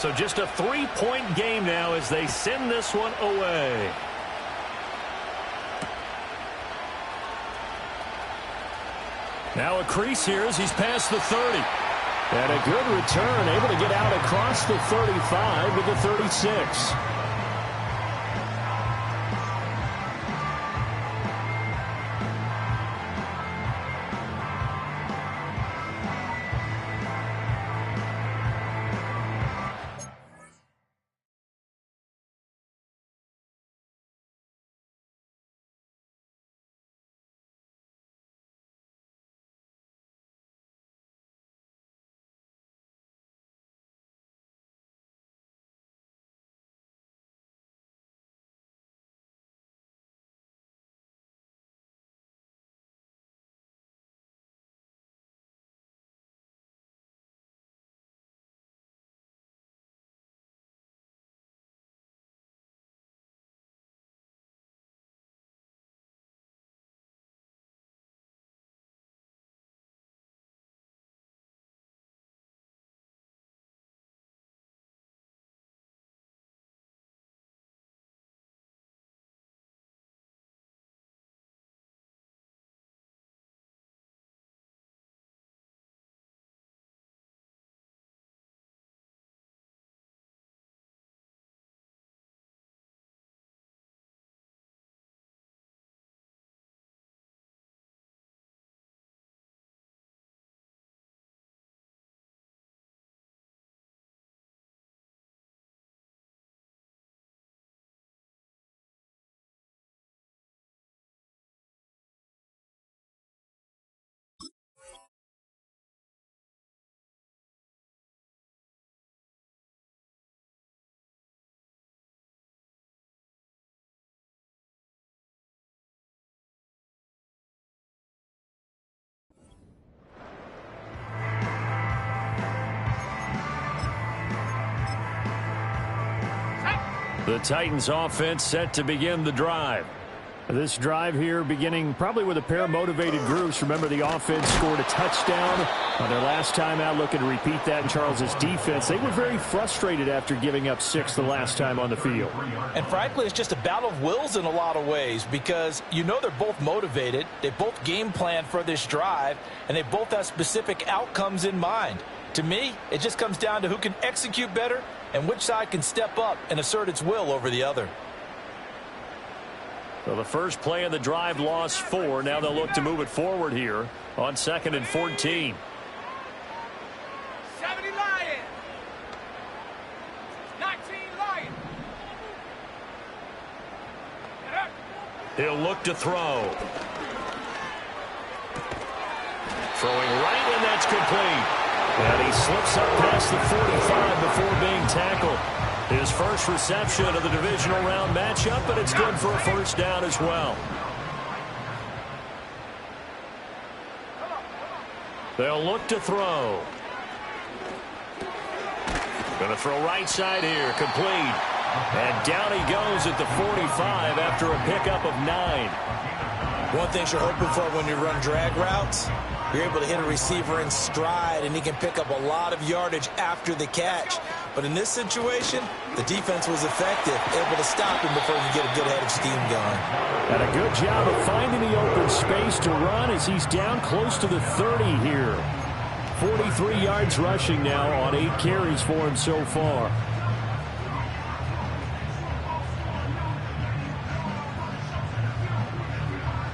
So just a 3-point game now as they send this one away. Now a crease here as he's past the 30. And a good return, able to get out across the 35 to the 36. The Titans offense set to begin the drive. This drive here beginning probably with a pair of motivated groups. Remember, the offense scored a touchdown on their last time out, looking to repeat that in Charles's defense. They were very frustrated after giving up 6 the last time on the field. And frankly, it's just a battle of wills in a lot of ways because you know they're both motivated. They both game plan for this drive, and they both have specific outcomes in mind. To me, it just comes down to who can execute better and which side can step up and assert its will over the other. So the first play of the drive lost 4. Now they'll look to move it forward here on 2nd and 14. 70 Lions. 19 Lions. He'll look to throw. Throwing right, and that's complete. And he slips up past the 45 before being tackled. His first reception of the divisional round matchup, but it's good for a first down as well. They'll look to throw. Going to throw right side here, complete. And down he goes at the 45 after a pickup of 9. One thing you're hoping for when you run drag routes, you're able to hit a receiver in stride, and he can pick up a lot of yardage after the catch. But in this situation, the defense was effective, able to stop him before he could get a good head of steam going. And a good job of finding the open space to run as he's down close to the 30 here. 43 yards rushing now on 8 carries for him so far.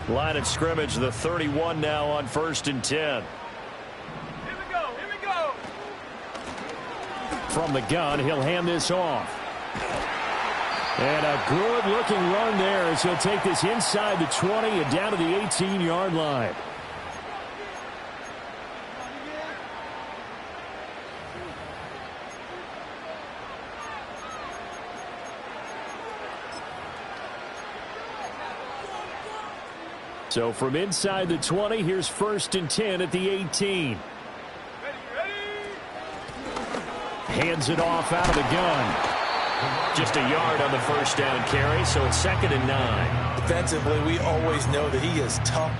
Line of scrimmage, the 31 now on 1st and 10. Here we go. Here we go. From the gun, he'll hand this off. And a good-looking run there as he'll take this inside the 20 and down to the 18-yard line. So from inside the 20, here's 1st and 10 at the 18. Ready. Hands it off out of the gun. Just a yard on the first down carry, so it's 2nd and 9. Defensively, we always know that he is tough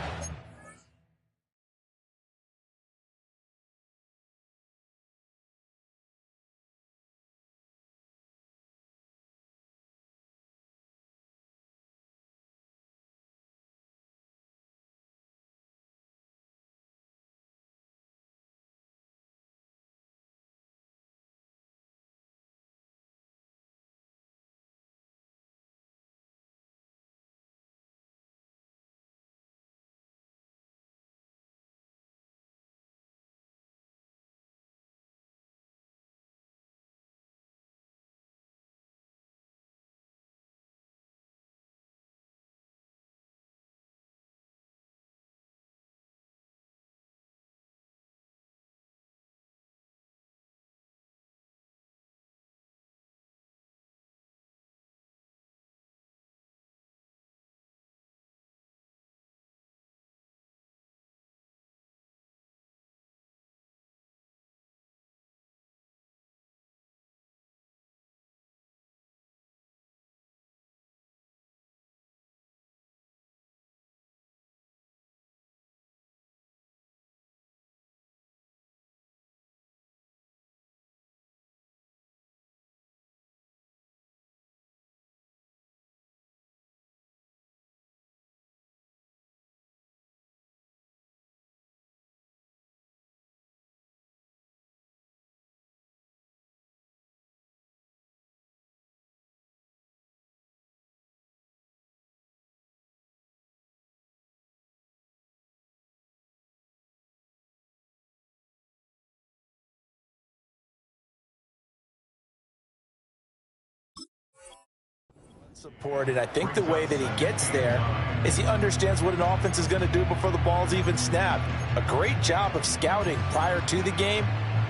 Support, and I think the way that he gets there is he understands what an offense is going to do before the ball's even snapped. A great job of scouting prior to the game,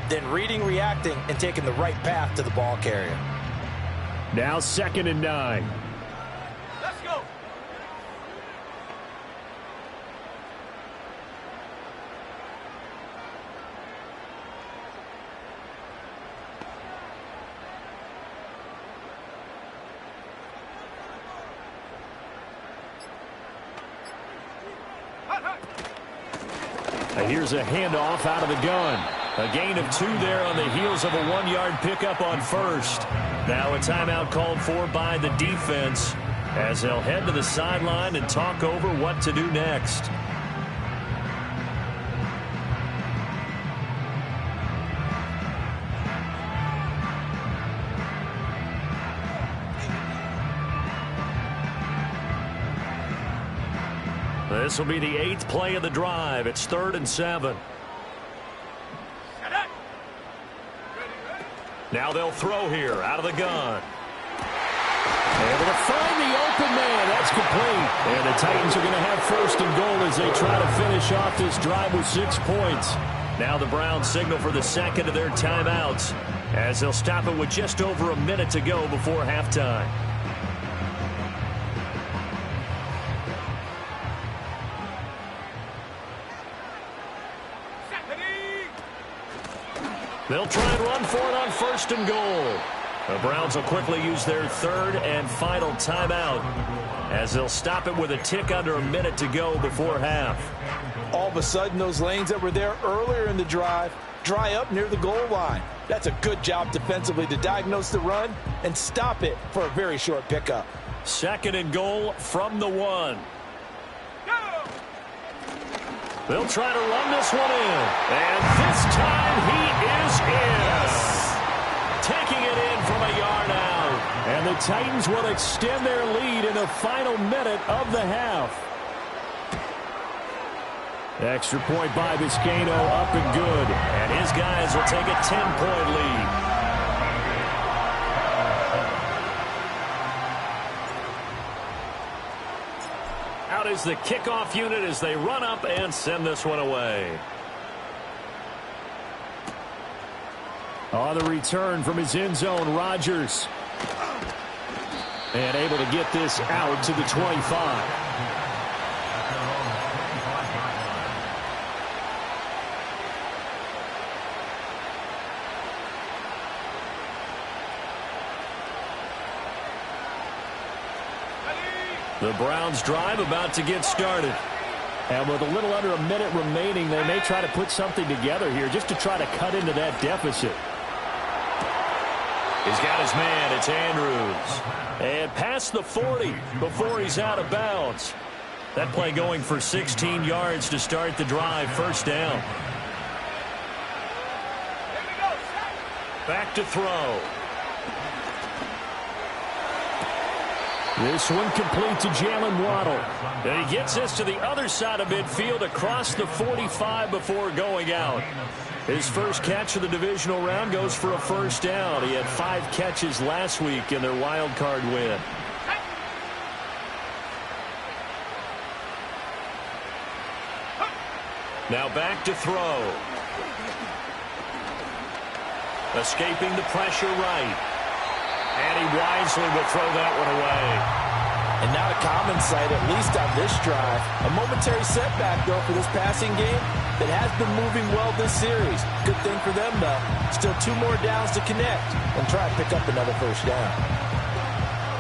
then reading, reacting, and taking the right path to the ball carrier. Now 2nd and 9. Let's go. Here's a handoff out of the gun. A gain of 2 there on the heels of a 1-yard pickup on first. Now a timeout called for by the defense as they'll head to the sideline and talk over what to do next. This will be the 8th play of the drive. It's 3rd and 7. Now they'll throw here out of the gun. Able to find the open man. That's complete. And the Titans are going to have 1st and goal as they try to finish off this drive with 6 points. Now the Browns signal for the 2nd of their timeouts as they'll stop it with just over a minute to go before halftime. They'll try and run for it on 1st and goal. The Browns will quickly use their 3rd and final timeout as they'll stop it with a tick under a minute to go before half. All of a sudden, those lanes that were there earlier in the drive dry up near the goal line. That's a good job defensively to diagnose the run and stop it for a very short pickup. 2nd and goal from the 1. They'll try to run this one in. And this time he is in. Yes. Taking it in from a yard out. And the Titans will extend their lead in the final minute of the half. Extra point by Vizcaino, up and good. And his guys will take a 10-point lead. Out is the kickoff unit as they run up and send this one away. On the return from his end zone, Rodgers. And able to get this out to the 25. The Browns drive about to get started. And with a little under a minute remaining, they may try to put something together here just to try to cut into that deficit. He's got his man. It's Andrews. And past the 40 before he's out of bounds. That play going for 16 yards to start the drive. 1st down. Back to throw. This one complete to Jalen Waddle. And he gets this to the other side of midfield across the 45 before going out. His first catch of the divisional round goes for a 1st down. He had 5 catches last week in their wild card win. Now back to throw. Escaping the pressure right. And he wisely will throw that one away. And not a common sight, at least on this drive. A momentary setback, though, for this passing game that has been moving well this series. Good thing for them, though. Still 2 more downs to connect and try to pick up another 1st down.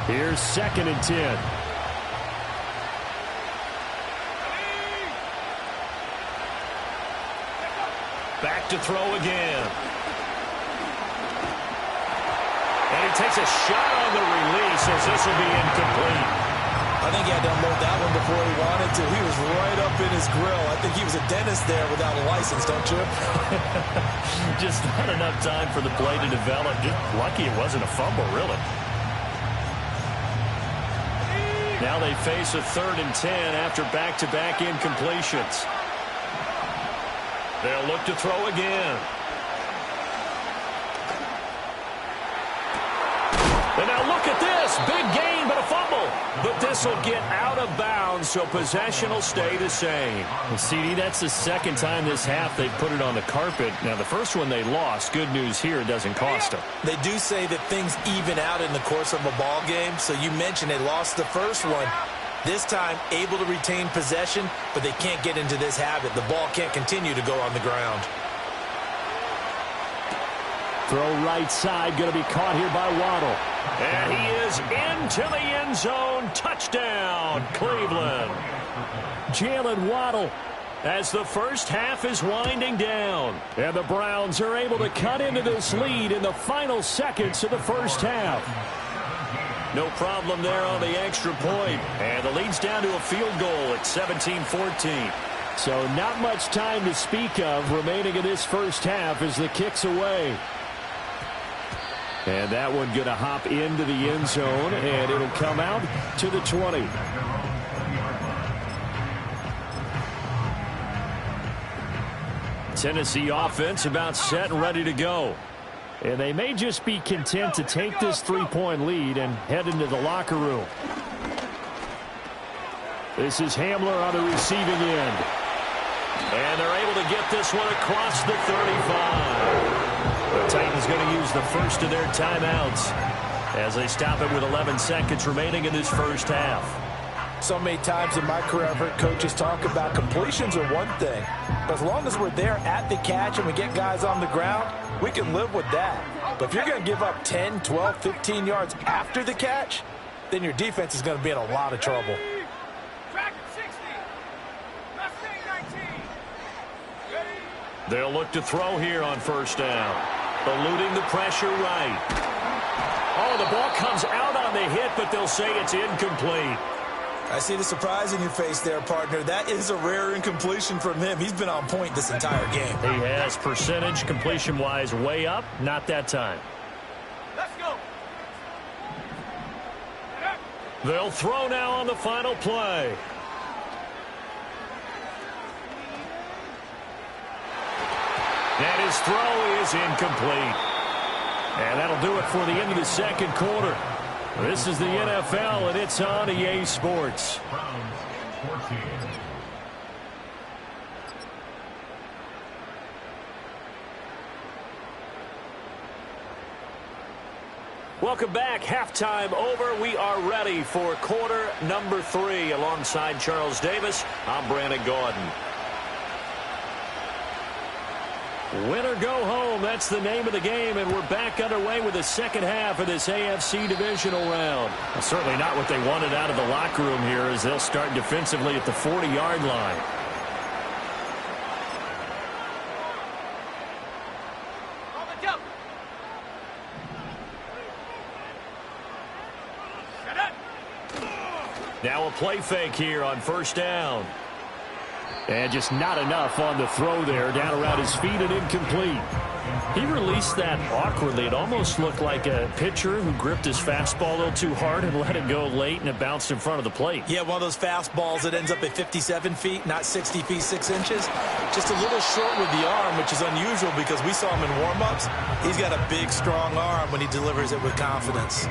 Here's 2nd and 10. Back to throw again. And he takes a shot on the release as this will be incomplete. I think he had to unload that one before he wanted to. He was right up in his grill. I think he was a dentist there without a license, don't you? Just not enough time for the play to develop. Just lucky it wasn't a fumble, really. Now they face a 3rd and 10 after back-to-back incompletions. They'll look to throw again. And now look at this. Big gain, but a fumble. But this will get out of bounds, so possession will stay the same. Well, CD, that's the second time this half they've put it on the carpet. Now, the first one they lost. Good news here, it doesn't cost them. They do say that things even out in the course of a ball game. So you mentioned they lost the first one. This time, able to retain possession, but they can't get into this habit. The ball can't continue to go on the ground. Throw right side, going to be caught here by Waddle. And he is into the end zone. Touchdown, Cleveland. Jalen Waddle as the first half is winding down. And the Browns are able to cut into this lead in the final seconds of the first half. No problem there on the extra point. And the lead's down to a field goal at 17-14. So not much time to speak of remaining in this first half as the kick's away. And that one going to hop into the end zone, and it'll come out to the 20. Tennessee offense about set and ready to go. And they may just be content to take this three-point lead and head into the locker room. This is Hamler on the receiving end. And they're able to get this one across the 35. The Titans going to use the first of their timeouts as they stop it with 11 seconds remaining in this first half. So many times in my career, I've heard coaches talk about completions are one thing. But as long as we're there at the catch and we get guys on the ground, we can live with that. But if you're going to give up 10, 12, 15 yards after the catch, then your defense is going to be in a lot of trouble. They'll look to throw here on first down. Eluding the pressure right. Oh, the ball comes out on the hit, but they'll say it's incomplete. I see the surprise in your face there, partner. That is a rare incompletion from him. He's been on point this entire game. He has percentage completion-wise way up. Not that time. Let's go. They'll throw now on the final play. And his throw is incomplete. And that'll do it for the end of the second quarter. This is the NFL, and it's on EA Sports. Welcome back. Halftime over. We are ready for quarter number 3. Alongside Charles Davis, I'm Brandon Gaudin. Win or go home, that's the name of the game, and we're back underway with the second half of this AFC divisional round. Well, certainly not what they wanted out of the locker room here as they'll start defensively at the 40-yard line. On the jump. Set up. Now a play fake here on first down. And just not enough on the throw there. Down around his feet and incomplete. He released that awkwardly. It almost looked like a pitcher who gripped his fastball a little too hard and let it go late, and it bounced in front of the plate. Yeah, one of those fastballs that ends up at 57 feet, not 60 feet, 6 inches. Just a little short with the arm, which is unusual because we saw him in warm-ups. He's got a big, strong arm when he delivers it with confidence.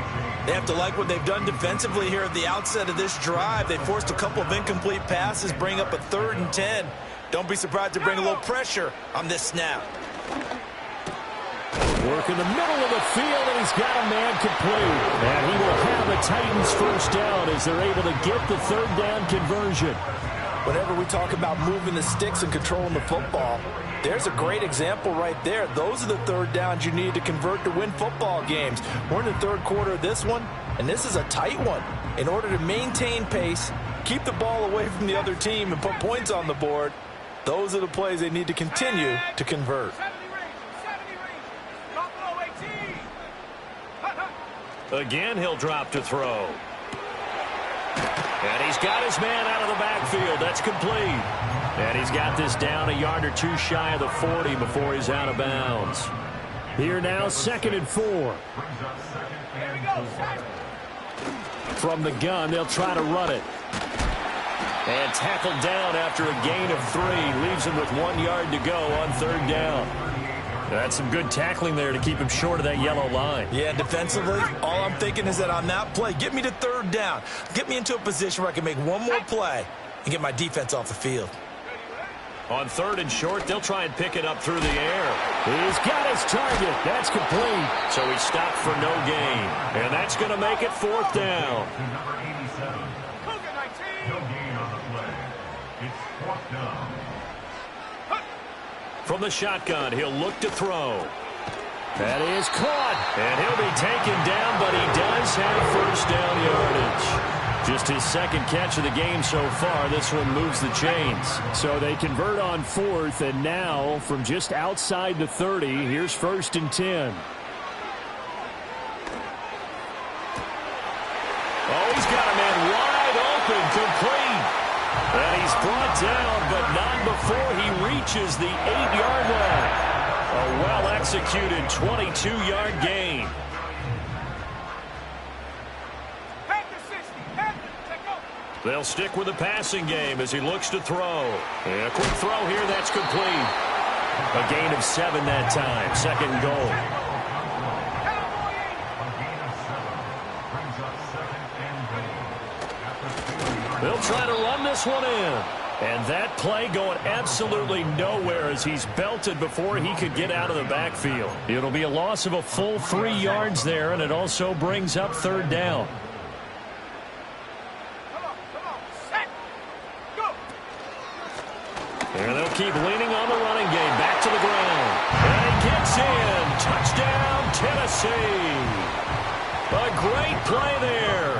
They have to like what they've done defensively here at the outset of this drive. They forced a couple of incomplete passes, bring up a 3rd and 10. Don't be surprised to bring a little pressure on this snap. Work in the middle of the field, and he's got a man complete. And he will have the Titans first down as they're able to get the 3rd down conversion. Whenever we talk about moving the sticks and controlling the football, there's a great example right there. Those are the 3rd downs you need to convert to win football games. We're in the 3rd quarter of this one, and this is a tight one. In order to maintain pace, keep the ball away from the other team, and put points on the board, those are the plays they need to continue to convert. 70 range. Drop below 18. Again, he'll drop to throw. And he's got his man out of the backfield. That's complete. And he's got this down a yard or two shy of the 40 before he's out of bounds. Here now, 2nd and 4. Here we go. From the gun, they'll try to run it. And tackled down after a gain of 3. Leaves him with 1 yard to go on 3rd down. That's some good tackling there to keep him short of that yellow line. Yeah, defensively, all I'm thinking is that on that play, get me to third down. Get me into a position where I can make one more play and get my defense off the field. On 3rd and short, they'll try and pick it up through the air. He's got his target. That's complete. So he stopped for no gain. And that's going to make it 4th down. To number 87. Cougar 19. No gain on the play. It's 4th down. From the shotgun, he'll look to throw. That is caught. And he'll be taken down, but he does have 1st down yardage. Just his 2nd catch of the game so far. This one moves the chains. So they convert on 4th, and now from just outside the 30, here's 1st and 10. Oh, he's got a man wide open, complete. And he's brought down, but not before he reaches the 8-yard line. A well-executed 22-yard gain. They'll stick with the passing game as he looks to throw. And a quick throw here, that's complete. A gain of 7 that time, 2nd and goal. They'll try to run this one in. And that play going absolutely nowhere as he's belted before he could get out of the backfield. It'll be a loss of a full 3 yards there, and it also brings up 3rd down. And they'll keep leaning on the running game. Back to the ground. And he gets in. Touchdown, Tennessee. A great play there.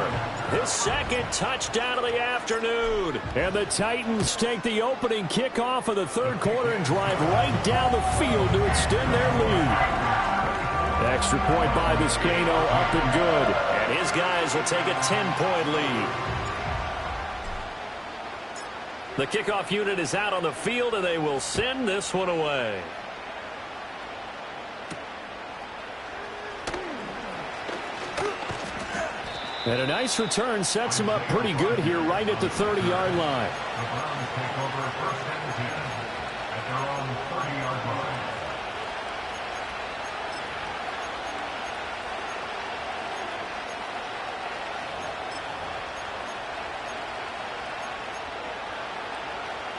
His 2nd touchdown of the afternoon. And the Titans take the opening kickoff of the 3rd quarter and drive right down the field to extend their lead. Extra point by Vizcaino, up and good. And his guys will take a 10-point lead. The kickoff unit is out on the field, and they will send this one away. And a nice return sets him up pretty good here right at the 30-yard line. The Browns take over 1st and 10 at their own 30-yard line.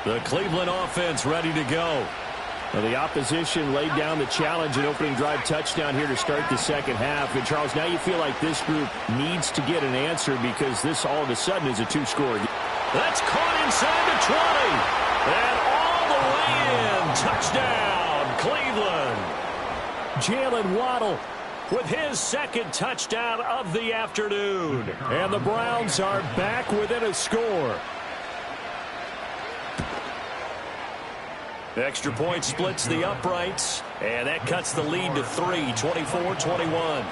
The Cleveland offense ready to go. Well, the opposition laid down the challenge and opening drive touchdown here to start the 2nd half. And, Charles, now you feel like this group needs to get an answer because this all of a sudden is a 2-score game. That's caught inside the 20. And all the way in. Touchdown, Cleveland. Jalen Waddle with his 2nd touchdown of the afternoon. And the Browns are back within a score. Extra point splits the uprights, and that cuts the lead to 3, 24-21.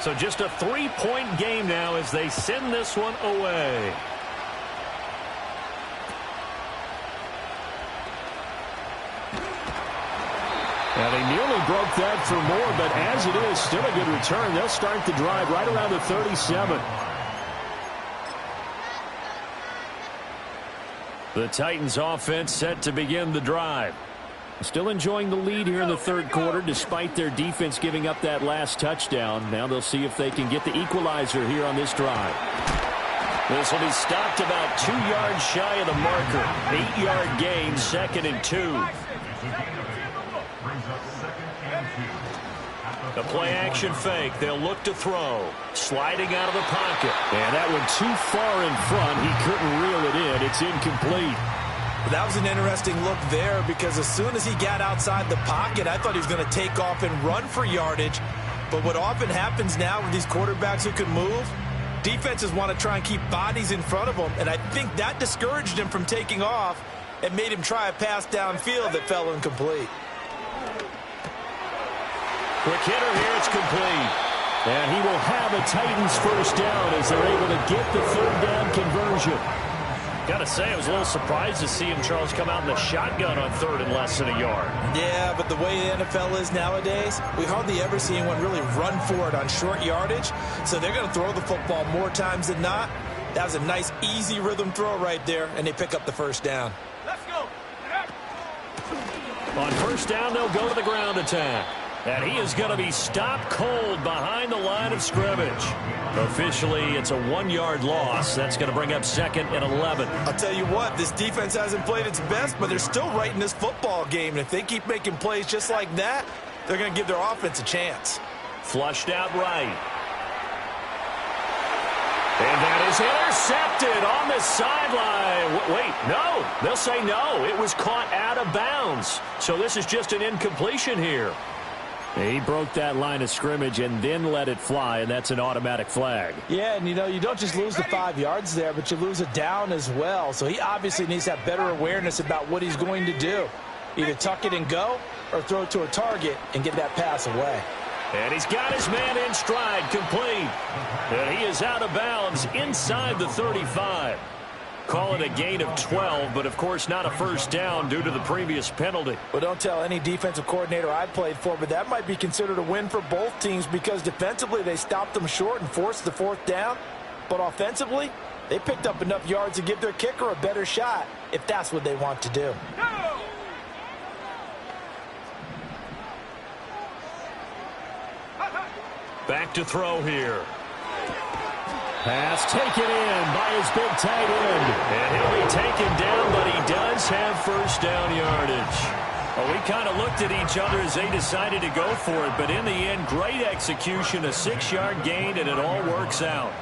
So just a 3-point game now as they send this one away. And they nearly broke that for more, but as it is, still a good return. They'll start the drive right around the 37. The Titans offense set to begin the drive. Still enjoying the lead here in the 3rd quarter despite their defense giving up that last touchdown. Now they'll see if they can get the equalizer here on this drive. This will be stopped about 2 yards shy of the marker. 8-yard gain, 2nd and 2. The play-action fake. They'll look to throw. Sliding out of the pocket. And that one too far in front. He couldn't reel it in. It's incomplete. That was an interesting look there because as soon as he got outside the pocket, I thought he was going to take off and run for yardage. But what often happens now with these quarterbacks who can move, defenses want to try and keep bodies in front of them. And I think that discouraged him from taking off and made him try a pass downfield that fell incomplete. Quick hitter here, it's complete. And he will have a Titans 1st down as they're able to get the 3rd down conversion. Got to say, I was a little surprised to see him, Charles, come out in the shotgun on 3rd and less than a yard. Yeah, but the way the NFL is nowadays, we hardly ever see anyone really run for it on short yardage. So they're going to throw the football more times than not. That was a nice, easy rhythm throw right there, and they pick up the first down. Let's go. On first down, they'll go to the ground attack. And he is going to be stopped cold behind the line of scrimmage. Officially, it's a 1-yard loss. That's going to bring up 2nd and 11. I'll tell you what, this defense hasn't played its best, but they're still right in this football game. And if they keep making plays just like that, they're going to give their offense a chance. Flushed out right. And that is intercepted on the sideline. Wait, no. They'll say no. It was caught out of bounds. So this is just an incompletion here. He broke that line of scrimmage and then let it fly, and that's an automatic flag. Yeah, and you don't just lose the 5 yards there, but you lose a down as well. So he obviously needs to have better awareness about what he's going to do. Either tuck it and go or throw it to a target and get that pass away. And he's got his man in stride, complete. And he is out of bounds inside the 35. Call it a gain of 12, but of course not a first down due to the previous penalty. Well, don't tell any defensive coordinator I've played for, but that might be considered a win for both teams because defensively they stopped them short and forced the 4th down. But offensively, they picked up enough yards to give their kicker a better shot if that's what they want to do. Back to throw here. Pass taken in by his big tight end. And he'll be taken down, but he does have first down yardage. Well, we kind of looked at each other as they decided to go for it, but in the end, great execution, a 6-yard gain, and it all works out.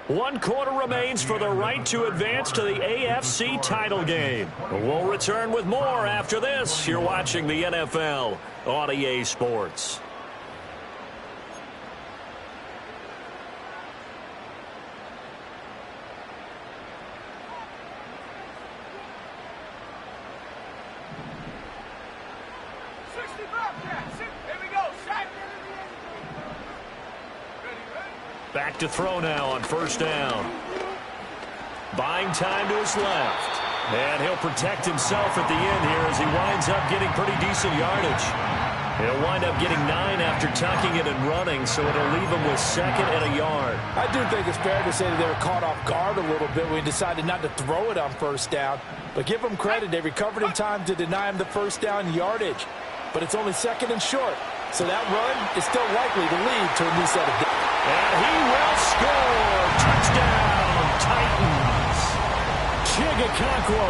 One quarter remains for the right to advance to the AFC title game. We'll return with more after this. You're watching the NFL on EA Sports. Back to throw now on first down. Buying time to his left. And he'll protect himself at the end here as he winds up getting pretty decent yardage. He'll wind up getting 9 after tucking it and running, so it'll leave him with 2nd and a yard. I do think it's fair to say that they were caught off guard a little bit when he decided not to throw it on first down. But give them credit, they recovered in time to deny him the first down yardage. But it's only 2nd and short, so that run is still likely to lead to a new set of downs. And he will score. Touchdown, Titans. Chigakakwo.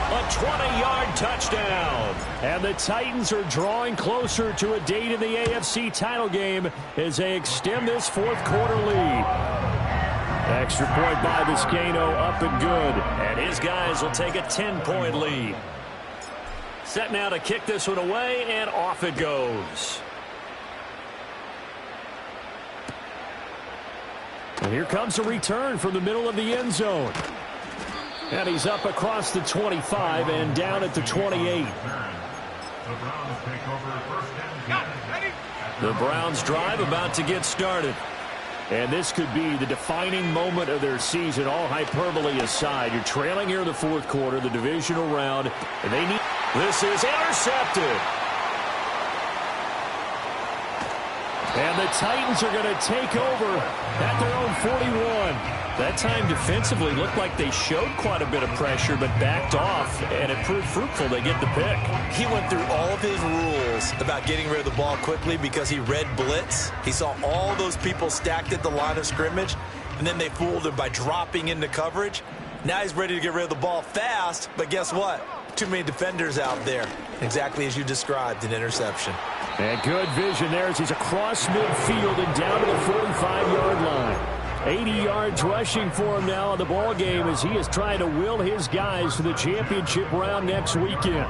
A 20-yard touchdown. And the Titans are drawing closer to a date in the AFC title game as they extend this 4th quarter lead. Extra point by Vizcaino, up and good. And his guys will take a 10-point lead. Set now to kick this one away, and off it goes. And here comes a return from the middle of the end zone. And he's up across the 25 and down at the 28. The Browns drive about to get started. And this could be the defining moment of their season, all hyperbole aside. You're trailing here in the 4th quarter, the divisional round, and they need... This is intercepted. And the Titans are going to take over at their own 41. That time defensively looked like they showed quite a bit of pressure but backed off, and it proved fruitful. They get the pick. He went through all of his rules about getting rid of the ball quickly because he read blitz. He saw all those people stacked at the line of scrimmage, and then they fooled him by dropping into coverage. Now he's ready to get rid of the ball fast, but guess what? Too many defenders out there. Exactly as you described, an interception. And good vision there as he's across midfield and down to the 45-yard line. 80 yards rushing for him now in the ball game as he is trying to will his guys to the championship round next weekend.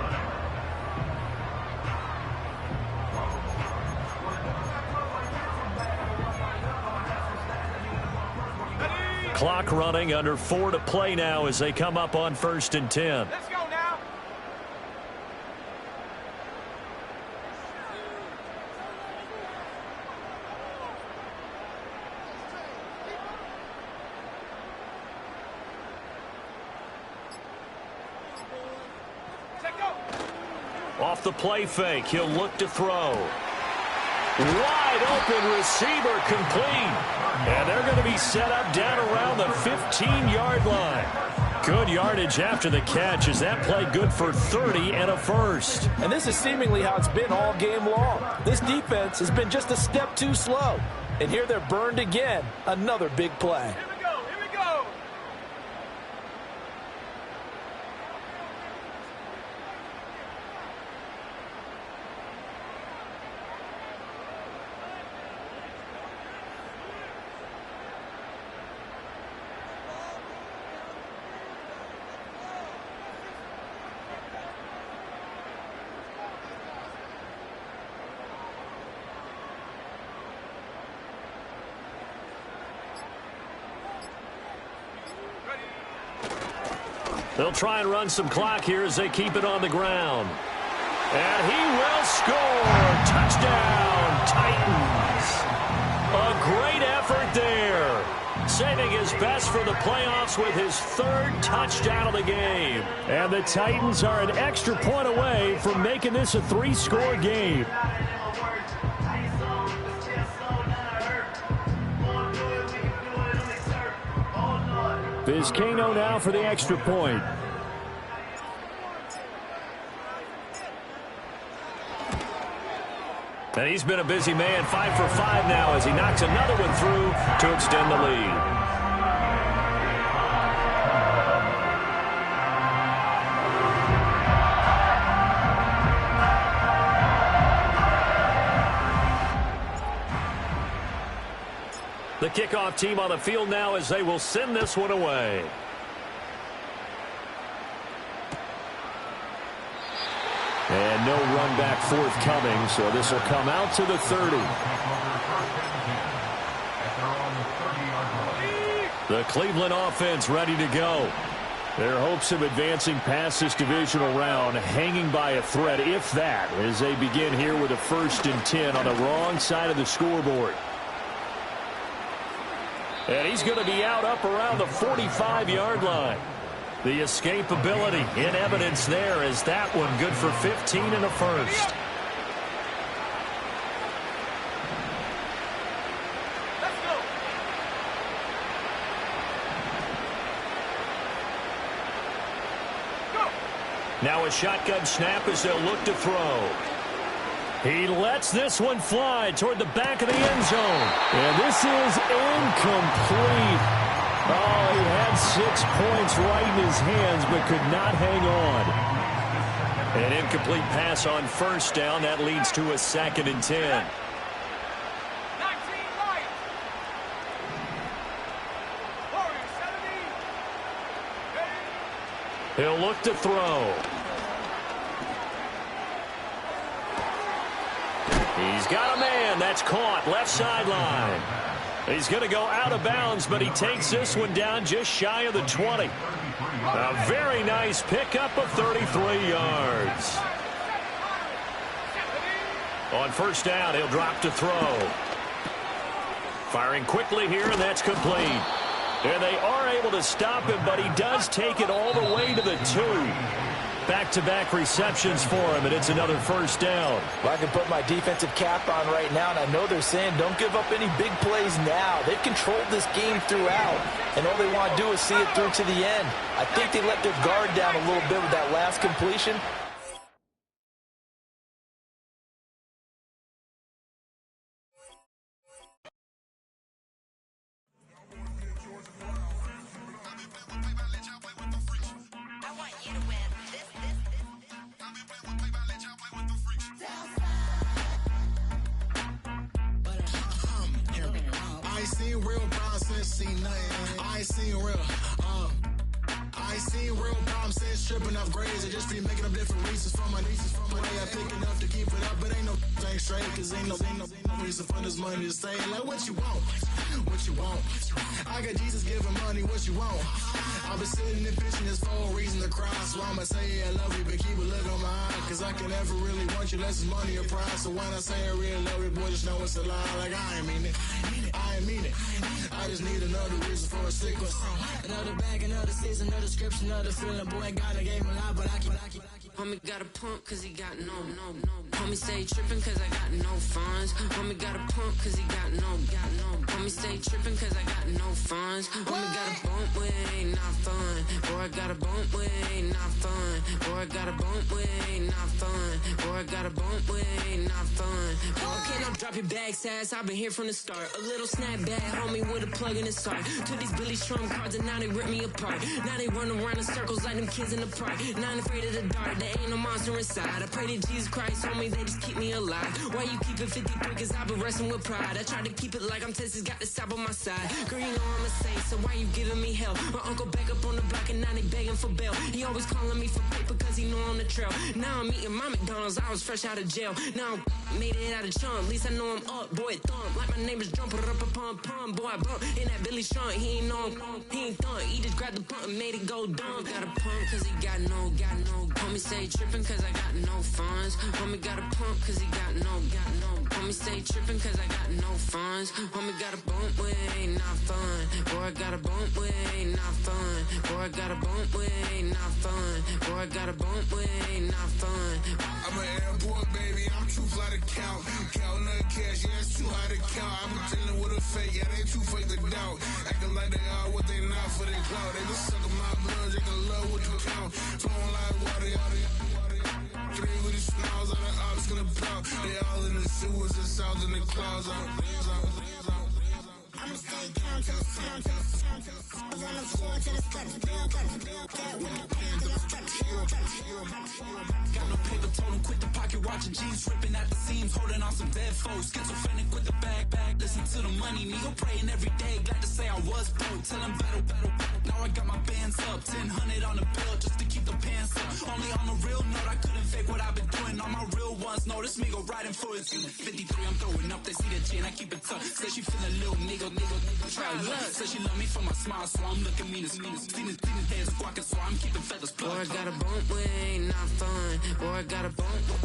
Clock running, under 4 to play now as they come up on 1st and 10. Let's go now. off the play fake. He'll look to throw. Wide open receiver complete. And they're going to be set up down around the 15-yard line. Good yardage after the catch. Is that play good for 30 and a first? And this is seemingly how it's been all game long. This defense has been just a step too slow. And here they're burned again. Another big play. Here we go, here we go. They'll try and run some clock here as they keep it on the ground. And he will score. Touchdown, Titans. A great effort there. Saving his best for the playoffs with his third touchdown of the game. And the Titans are an extra point away from making this a 3-score game. Vizcaino now for the extra point. And he's been a busy man, 5 for 5 now as he knocks another one through to extend the lead. The kickoff team on the field now as they will send this one away. And no run back forthcoming, so this will come out to the 30. The Cleveland offense ready to go. Their hopes of advancing past this divisional round hanging by a thread, if that, as they begin here with a 1st and 10 on the wrong side of the scoreboard. And he's going to be out up around the 45-yard line. The escapability in evidence there is that one good for 15 and a first. Let's go. Go. Now a shotgun snap as they'll look to throw. He lets this one fly toward the back of the end zone. And this is incomplete. Oh, he had 6 points right in his hands, but could not hang on. An incomplete pass on first down. That leads to a 2nd and 10. 19 right. Warriors 70. He'll look to throw. He's got a man. That's caught. Left sideline. He's going to go out of bounds, but he takes this one down just shy of the 20. A very nice pickup of 33 yards. On first down, he'll drop to throw. Firing quickly here, and that's complete. And they are able to stop him, but he does take it all the way to the 2. Back-to-back receptions for him, and it's another first down. Well, I can put my defensive cap on right now, and I know they're saying don't give up any big plays now. They've controlled this game throughout, and all they want to do is see it through to the end. I think they let their guard down a little bit with that last completion. I ain't seen real problems since seen nothing. I ain't seen real, I ain't seen real problems since stripping off grades. I just be making up different reasons for my nieces. From my day I pick enough to keep it up, but ain't no thing straight. Cause ain't no reason for this money to stay. Like what you want, what you want. I got Jesus giving money, what you want. I've been sitting and pitching this for a reason to cry. So I'ma say I love you, but keep a look on my eye. Cause I can never really want you unless it's money or pride. So when I say I really love you, boy, just know it's a lie. Like I ain't mean it, I ain't mean it. I just need another reason for a sickness. Another bag, another season, another script. description of the feeling, boy, gotta gave him a lot, but I keep. Homie got a pump cause he got no. Homie stay trippin' cause I got no funds. Homie got a pump cause he got no. Homie stay trippin' cause I got no funds. Homie got a bump with it ain't not fun. Boy, I got a bump with it ain't not fun. Boy, I got a bump with it ain't not fun. Boy, I got a bump with it ain't not fun. Okay, now drop your bags, ass. I've been here from the start. A little snapback, homie, with a plug in his heart. Took these Billy Trump cards and now they rip me apart. Now they run around in circles like them kids in the park. Now I'm afraid of the dark. There ain't no monster inside. I pray to Jesus Christ, homie, they just keep me alive. Why you keep it 53? Cause I've been wrestling with pride. I try to keep it like I'm Texas, got the South on my side. Girl, you know I'm a saint, so why you giving me hell? My uncle back up on the block and now they begging for bail. He always calling me for paper cause he know I'm the trail. Now I'm eating my McDonald's, I was fresh out of jail. Now I'm made it out of chump, at least I know I'm up. Boy, thump, like my name is Jumper, up a pump. Boy, I bump in that Billy Strong, he ain't know he ain't thump. He just grabbed the pump and made it go dumb. Got a pump cause he got no. Homie stay trippin' cause I got no funds. Homie got a pump cause he got no. Homie stay trippin' cause I got no funds. Homie got a bump with it ain't not fun. Boy, I got a bump with it ain't not fun. Boy, I got a bump with it ain't not fun. Boy, I got a bump with it ain't not fun. I'm an airport baby, I'm too fly to count. Counting the cash, yeah, it's too high to count. I'm dealing with a fake, yeah, they too fake to doubt. Acting like they are what they not for their clout. They just suckin' my blood, they can love what you count. Flowing like water, three with the smiles on the ops gonna plow. They all in the sewers, the south in the clouds. I'ma stay down to the sound, to the sound, to the sound. On the floor to the steps, build that with the pan to the steps. Got no paper, told him quit the pocket watching jeans, ripping at the seams, holding on some dead foes. Schizophrenic with the bag, listen to the money, nigga praying every day. Glad to say I was broke, tell him battle. Now I got my bands up, 1000 on the bill just to keep the pants up. Only on the real note, I couldn't fake what I've been doing. All my real ones know this nigga riding for it. 53, I'm throwing up, they see the chain, I keep it tough. Say she feeling little nigga, try look. Say she love me for my smile, so I'm looking mean as Seen his heads squawking, so I'm keeping feathers plucked. Boy, I got a bump with it ain't not fun. Boy, I got a bump fun.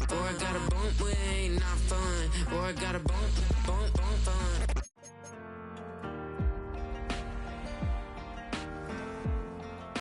Boy, I got a bump with it ain't not fun. Boy, I got a bump